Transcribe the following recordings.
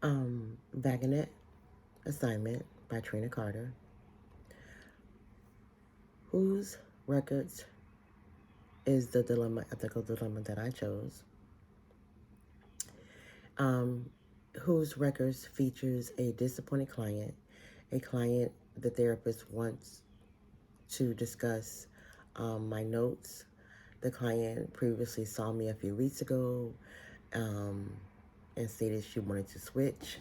Vagnet Assignment by Trina Carter. Whose records is the ethical dilemma that I chose? Whose records features a disappointed client, a client the therapist wants to discuss my notes. The client previously saw me a few weeks ago and stated she wanted to switch.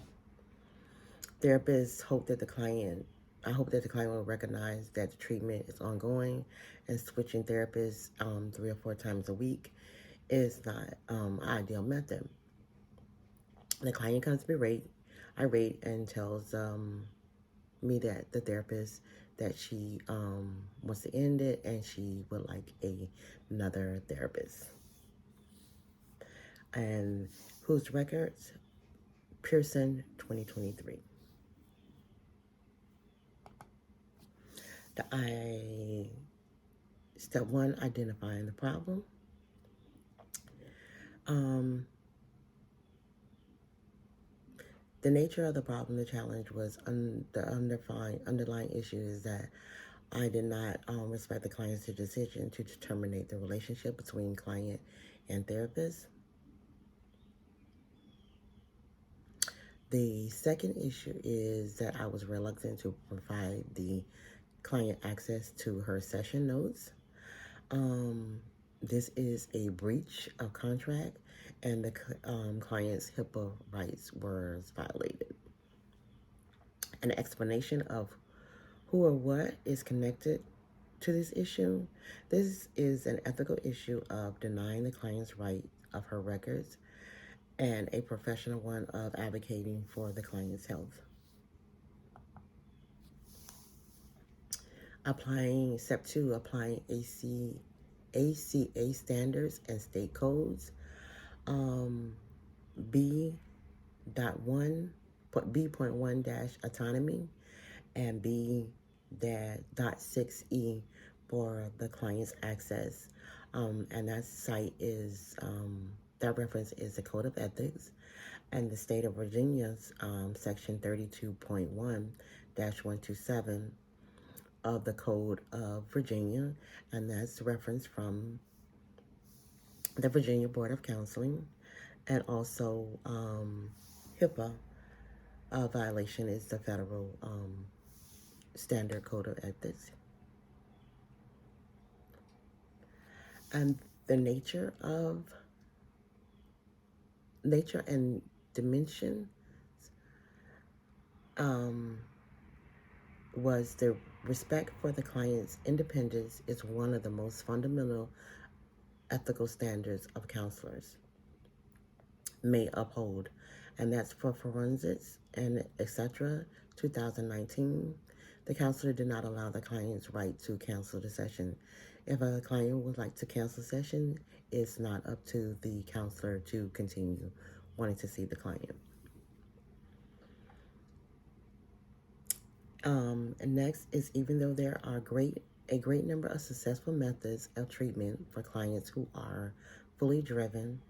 Therapists hope that the client, I hope that the client will recognize that the treatment is ongoing and switching therapists 3 or 4 times a week is not an ideal method. The client comes irate and tells me that the therapist that she wants to end it and she would like another therapist. And whose records? Pearson 2023. Step one, identifying the problem. The nature of the problem, the challenge was the underlying issue is that I did not respect the client's decision to terminate the relationship between client and therapist. The second issue is that I was reluctant to provide the client access to her session notes. This is a breach of contract, and the client's HIPAA rights were violated. An explanation of who or what is connected to this issue. This is an ethical issue of denying the client's right of her records and a professional one of advocating for the client's health. Step two, applying ACA standards and state codes. B.1 autonomy and B.6E for the client's access. And that site is, that reference is the Code of Ethics and the state of Virginia's section 32.1-127 of the Code of Virginia, and that's reference from the Virginia Board of Counseling, and also HIPAA violation is the federal standard Code of Ethics. And the nature and dimension was the respect for the client's independence is one of the most fundamental ethical standards of counselors may uphold, and that's for forensics and etc. 2019. The counselor did not allow the client's right to cancel the session. If a client would like to cancel a session, it's not up to the counselor to continue wanting to see the client. And next is, even though there are a great number of successful methods of treatment for clients who are fully driven,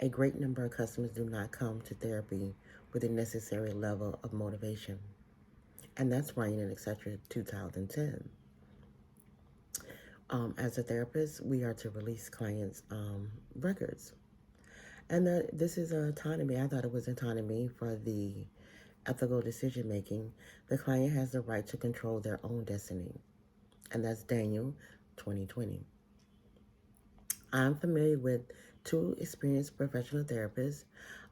a great number of customers do not come to therapy with the necessary level of motivation. And that's Ryan and etc. 2010. As a therapist, we are to release clients' records. And this is autonomy. I thought it was autonomy for the ethical decision making. The client has the right to control their own destiny. And that's Daniel 2020. I'm familiar with two experienced professional therapists.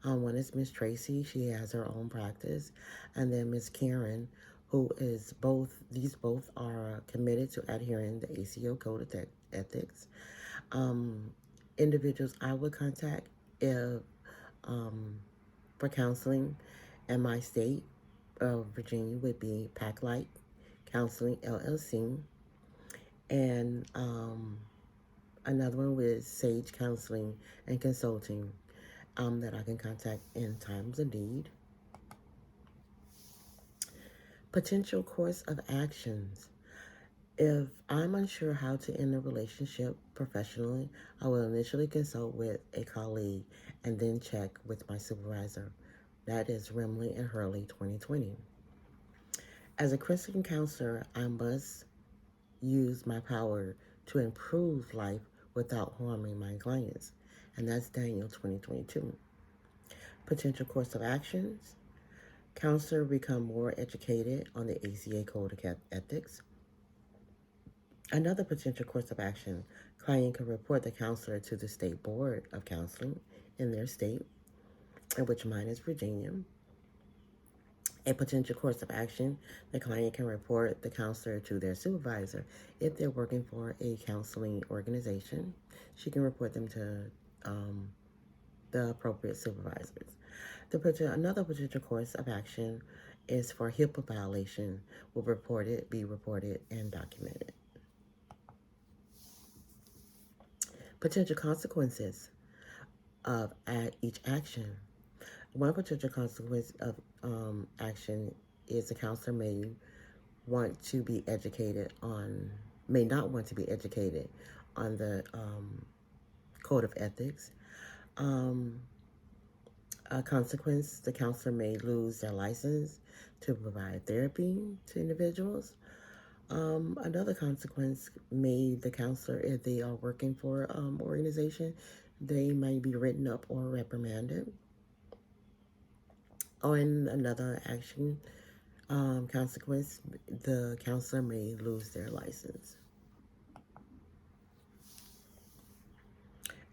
One is Miss Tracy. She has her own practice. And then Miss Karen, who is these both are committed to adhering the ACO Code of Ethics. Individuals I would contact if for counseling in my state of Virginia would be Packlight Counseling LLC, and another one with Sage Counseling and Consulting that I can contact in times of need. Potential course of actions. If I'm unsure how to end a relationship professionally, I will initially consult with a colleague and then check with my supervisor That is Remley and Hurley 2020. As a Christian counselor, I must use my power to improve life without harming my clients. And that's Daniel 2022. Potential course of actions. Counselor become more educated on the ACA Code of Ethics. Another potential course of action, client can report the counselor to the State Board of Counseling in their state, in which mine is Virginia. A potential course of action, the client can report the counselor to their supervisor. If they're working for a counseling organization, she can report them to the appropriate supervisors. Another potential course of action is for HIPAA violation, will be reported, and documented. Potential consequences of each action. One potential consequence of action is the counselor may not want to be educated on the Code of Ethics. A consequence, the counselor may lose their license to provide therapy to individuals. Another consequence may the counselor, if they are working for organization, they might be written up or reprimanded. Or in another action consequence, the counselor may lose their license.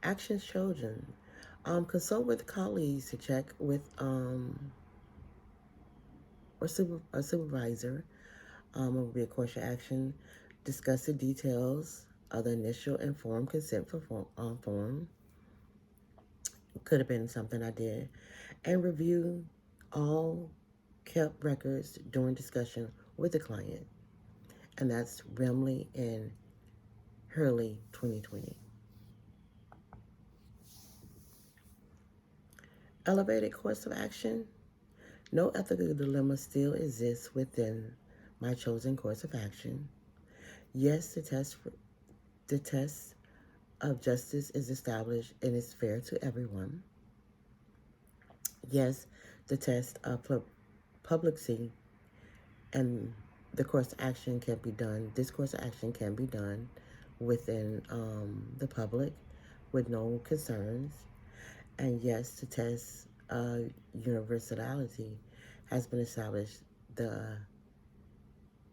Actions chosen. Consult with colleagues to check with a supervisor. It will be a course of action. Discuss the details of the initial informed consent form. Could have been something I did. And review all kept records during discussion with the client. And that's Remley and Hurley 2020. Elevated course of action. No ethical dilemma still exists within my chosen course of action. Yes, the test of justice is established and is fair to everyone. Yes, the test of publicity and the course of action can be done. This course of action can be done within the public with no concerns. And yes, the test of universality has been established. The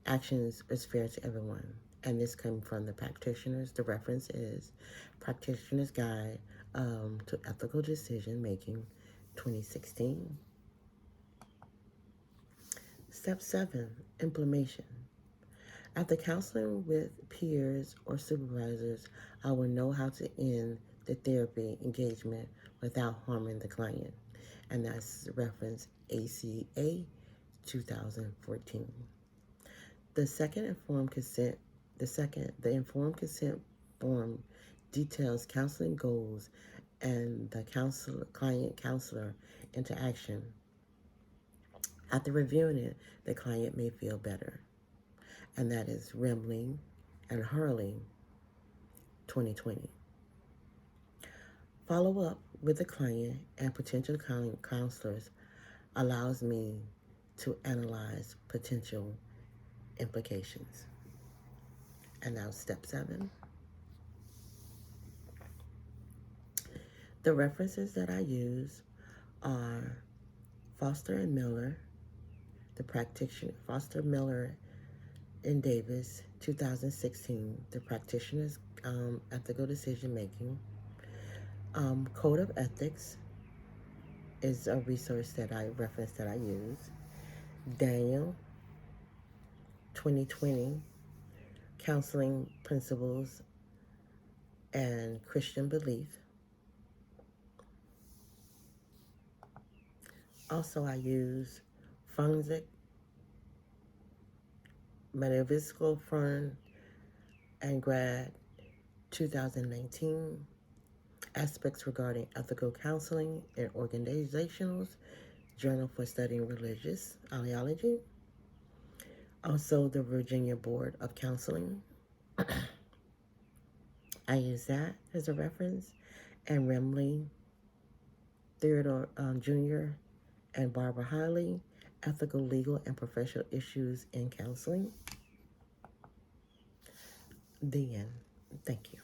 actions is fair to everyone. And this comes from the practitioners. The reference is Practitioner's Guide to Ethical Decision Making 2016. Step 7, implementation. After counseling with peers or supervisors, I will know how to end the therapy engagement without harming the client. And that's reference ACA 2014. The informed consent form details counseling goals and the client-counselor interaction. After reviewing it, the client may feel better. And that is Remley and Hurley 2020. Follow up with the client and potential counselors allows me to analyze potential implications. And now step 7. The references that I use are Foster and Miller, the practitioner, Foster, Miller, and Davis, 2016, the practitioner's ethical decision making. Code of Ethics is a resource that I use. Daniel, 2020, Counseling Principles and Christian Belief. Also, I use Forensic Metaphysical Fern and Grad, 2019, Aspects Regarding Ethical Counseling and Organizationals, Journal for Studying Religious Ideology. Also, the Virginia Board of Counseling. I use that as a reference. And Remley, Theodore Jr. and Barbara Hiley, Ethical, Legal, and Professional Issues in Counseling. The end. Thank you.